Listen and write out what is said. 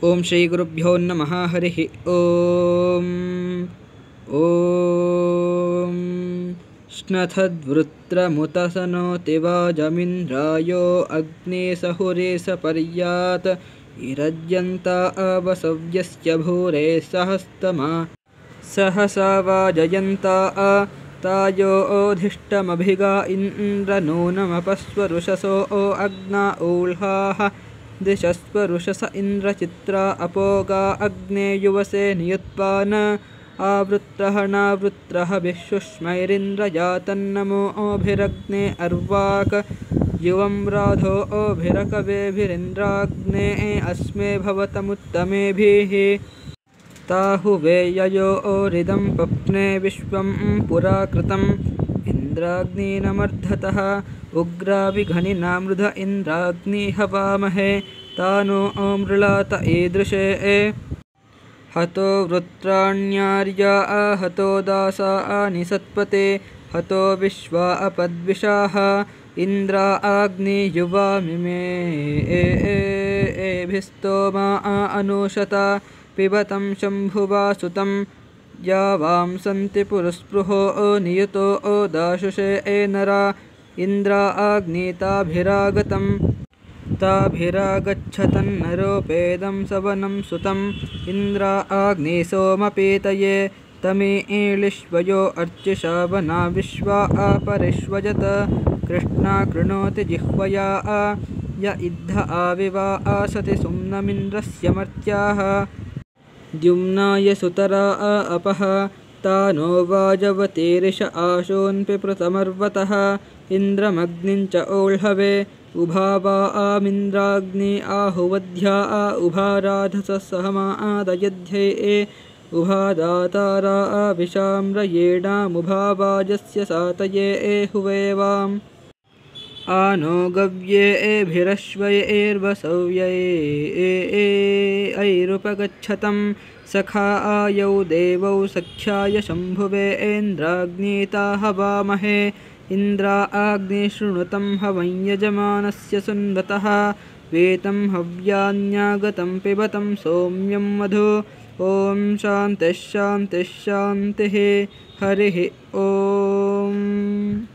ओम श्री गुरुभ्यो नमः। हरिः ओम। ओम स्नथद्वृत्रमुतसनोति वाजमिन्द्रायो अग्ने सहुरे सपर्यात् इरज्यन्ता वसव्यस्य भूरे सहस्तमा सहसा वाजयन्ता तायो ओधिष्टमभिगा इन्द्र नूनमपस्वरुषसो अग्ना ऊल्हाः दिशस्वरुषस इन्द्रचित्रा अपोगा अग्ने युवसे नियुत्पान आवृत्रः विश्वस्मैरिन्द्रजातन्नमो ओभिरग्ने अर्वाक युवं राधो ओभिरकवेभिरिन्द्राग्ने अस्मे भवतमुत्तमेभिः ताहुवे ययो ओरिदं पप्ने विश्वं पुराकृतम् इन्द्राग्नीनमर्धतः उग्राभिघनिना मृध इन्द्राग्नी हवामहे तानो मृळात ईदृशे हतो वृत्राण्यार्या हतो दासा निसत्पते हतो विश्वा अपद्विषाः इन्द्रा आग्नि युवामिमे एभिस्तोमा अनुशता पिबतं शम्भुवासुतं यावां सन्ति पुरुस्पृहो नियुतो दाशुषे नरा इन्द्रा आग्नीताभिरागतं ताभिरागच्छतन्नरोपेदं सवनं सुतम् इन्द्रा आग्ने सोमपीतये तमीलिष्वयो अर्चिषावना विश्वा अपरिष्वजत कृष्णा कृणोति जिह्वया य इद्ध आविवा आसति सुम्नमिन्द्रस्य मर्त्याः द्युम्नाय सुतरा अपः तानो वाजवतीरिष आशोन्पिपृतमर्वतः इन्द्रमग्निञ्च ओह्लवे उभावा आमिन्द्राग्नि आहुवध्या उभाराधसः सहमा आदयध्यै उभादातारा विशाम्रयेणामुभावाजस्य सातये हुवेवाम् आनो गव्येभिरश्वयैर्वसव्यैरुपगच्छतं सखा आयौ देवौ सख्याय शम्भुवे इन्द्राग्नीता हवामहे इन्द्रा आग्ने शृणुतं हवं यजमानस्य सुन्वतः वेतं हव्यान्यागतं पिबतं सौम्यं मधु ॐ शान्तिः शान्तिः शान्तिः। हरिः ओम्।